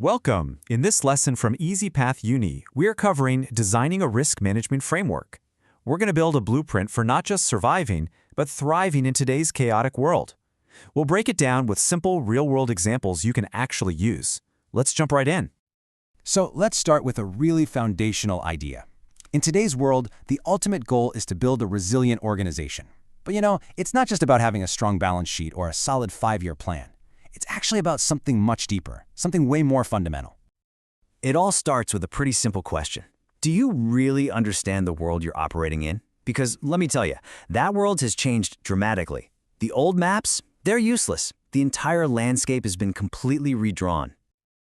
Welcome! In this lesson from EasyPathUni, we're covering designing a risk management framework. We're going to build a blueprint for not just surviving, but thriving in today's chaotic world. We'll break it down with simple, real-world examples you can actually use. Let's jump right in. So let's start with a really foundational idea. In today's world, the ultimate goal is to build a resilient organization. But it's not just about having a strong balance sheet or a solid 5-year plan. It's actually about something much deeper, something way more fundamental. It all starts with a pretty simple question. Do you really understand the world you're operating in? Because let me tell you, that world has changed dramatically. The old maps, they're useless. The entire landscape has been completely redrawn.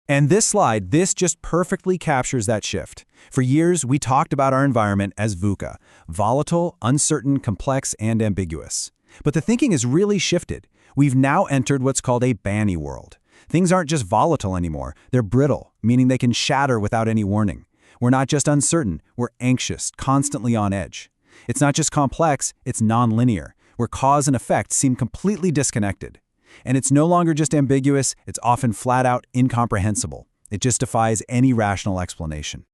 And this slide, this just perfectly captures that shift. For years, we talked about our environment as VUCA, volatile, uncertain, complex, and ambiguous. But the thinking has really shifted. We've now entered what's called a BANI world. Things aren't just volatile anymore, they're brittle, meaning they can shatter without any warning. We're not just uncertain, we're anxious, constantly on edge. It's not just complex, it's nonlinear, where cause and effect seem completely disconnected. And it's no longer just ambiguous, it's often flat out incomprehensible. It just defies any rational explanation.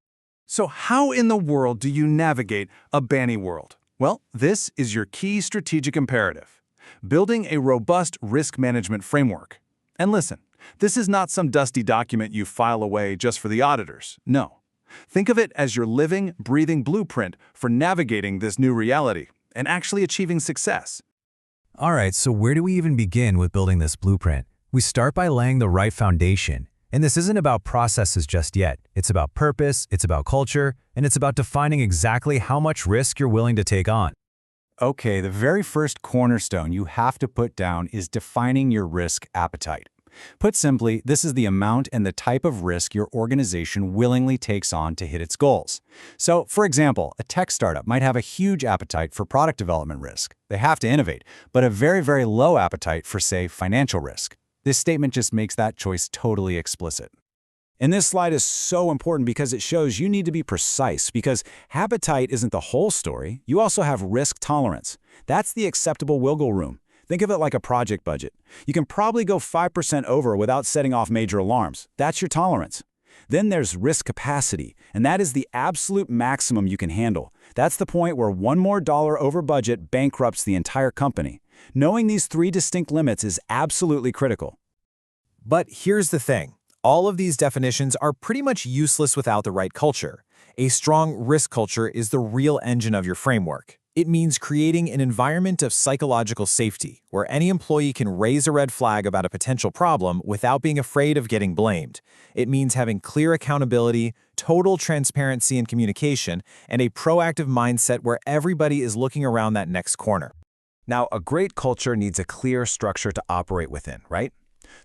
So how in the world do you navigate a BANI world? Well, this is your key strategic imperative. Building a robust risk management framework. And listen, this is not some dusty document you file away just for the auditors. No. Think of it as your living, breathing blueprint for navigating this new reality and actually achieving success. All right, so where do we even begin with building this blueprint? We start by laying the right foundation. And this isn't about processes just yet. It's about purpose, it's about culture, and it's about defining exactly how much risk you're willing to take on. Okay, the very first cornerstone you have to put down is defining your risk appetite. Put simply, this is the amount and the type of risk your organization willingly takes on to hit its goals. So, for example, a tech startup might have a huge appetite for product development risk. They have to innovate, but a very, very low appetite for, say, financial risk. This statement just makes that choice totally explicit. And this slide is so important because it shows you need to be precise, because appetite isn't the whole story. You also have risk tolerance. That's the acceptable wiggle room. Think of it like a project budget. You can probably go 5% over without setting off major alarms. That's your tolerance. Then there's risk capacity, and that is the absolute maximum you can handle. That's the point where one more dollar over budget bankrupts the entire company. Knowing these 3 distinct limits is absolutely critical. But here's the thing. All of these definitions are pretty much useless without the right culture. A strong risk culture is the real engine of your framework. It means creating an environment of psychological safety, where any employee can raise a red flag about a potential problem without being afraid of getting blamed. It means having clear accountability, total transparency and communication, and a proactive mindset where everybody is looking around that next corner. Now, a great culture needs a clear structure to operate within, right?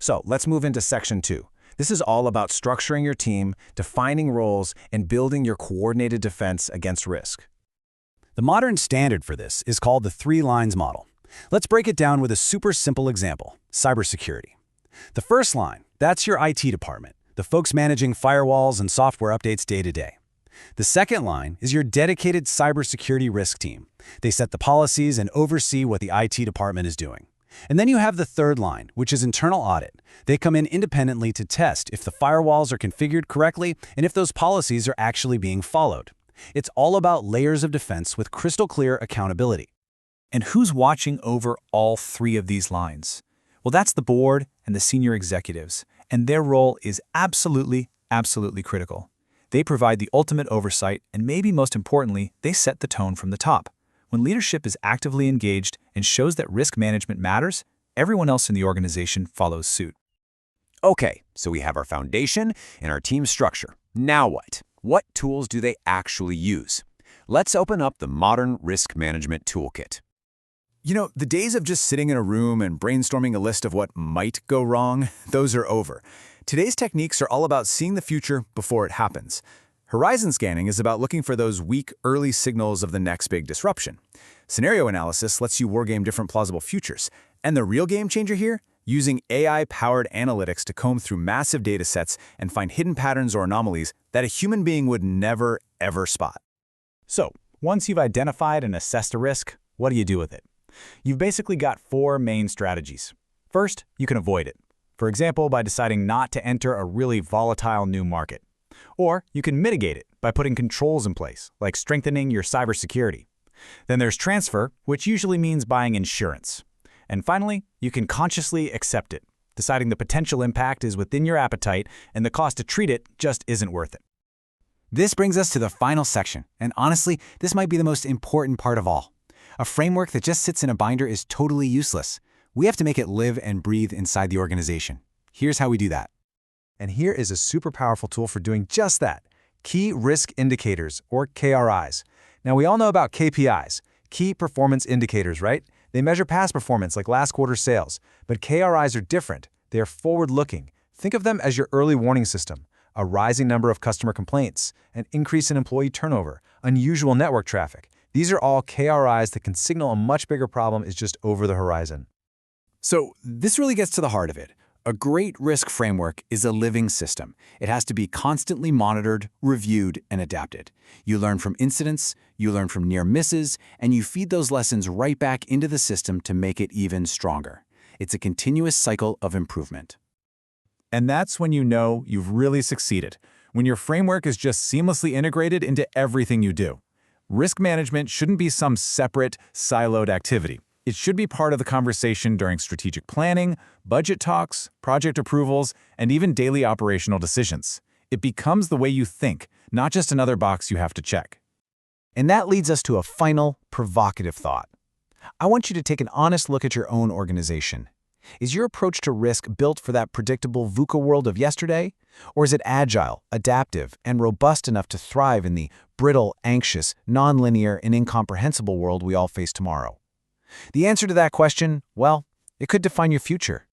So let's move into section 2. This is all about structuring your team, defining roles, and building your coordinated defense against risk. The modern standard for this is called the 3 lines model. Let's break it down with a super simple example, cybersecurity. The first line, that's your IT department, the folks managing firewalls and software updates day to day. The second line is your dedicated cybersecurity risk team. They set the policies and oversee what the IT department is doing. And then you have the third line, which is internal audit. They come in independently to test if the firewalls are configured correctly and if those policies are actually being followed. It's all about layers of defense with crystal clear accountability. And who's watching over all 3 of these lines? Well, that's the board and the senior executives, and their role is absolutely critical. They provide the ultimate oversight, and maybe most importantly, they set the tone from the top. When leadership is actively engaged and shows that risk management matters, everyone else in the organization follows suit. Okay, so we have our foundation and our team structure. Now what? What tools do they actually use? Let's open up the modern risk management toolkit. The days of just sitting in a room and brainstorming a list of what might go wrong, those are over. Today's techniques are all about seeing the future before it happens. Horizon scanning is about looking for those weak, early signals of the next big disruption. Scenario analysis lets you wargame different plausible futures. And the real game changer here? Using AI-powered analytics to comb through massive data sets and find hidden patterns or anomalies that a human being would never, ever spot. So, once you've identified and assessed a risk, what do you do with it? You've basically got 4 main strategies. First, you can avoid it. For example, by deciding not to enter a really volatile new market. Or you can mitigate it by putting controls in place, like strengthening your cybersecurity. Then there's transfer, which usually means buying insurance. And finally, you can consciously accept it, deciding the potential impact is within your appetite and the cost to treat it just isn't worth it. This brings us to the final section, and honestly, this might be the most important part of all. A framework that just sits in a binder is totally useless. We have to make it live and breathe inside the organization. Here's how we do that. And here is a super powerful tool for doing just that: Key Risk Indicators, or KRIs. Now, we all know about KPIs, Key Performance Indicators, right? They measure past performance like last quarter sales. But KRIs are different. They are forward-looking. Think of them as your early warning system: a rising number of customer complaints, an increase in employee turnover, unusual network traffic. These are all KRIs that can signal a much bigger problem is just over the horizon. So this really gets to the heart of it. A great risk framework is a living system. It has to be constantly monitored, reviewed, and adapted. You learn from incidents, you learn from near misses, and you feed those lessons right back into the system to make it even stronger. It's a continuous cycle of improvement. And that's when you know you've really succeeded, when your framework is just seamlessly integrated into everything you do. Risk management shouldn't be some separate, siloed activity. It should be part of the conversation during strategic planning, budget talks, project approvals, and even daily operational decisions. It becomes the way you think, not just another box you have to check. And that leads us to a final, provocative thought. I want you to take an honest look at your own organization. Is your approach to risk built for that predictable VUCA world of yesterday? Or is it agile, adaptive, and robust enough to thrive in the brittle, anxious, nonlinear, and incomprehensible world we all face tomorrow? The answer to that question, well, it could define your future.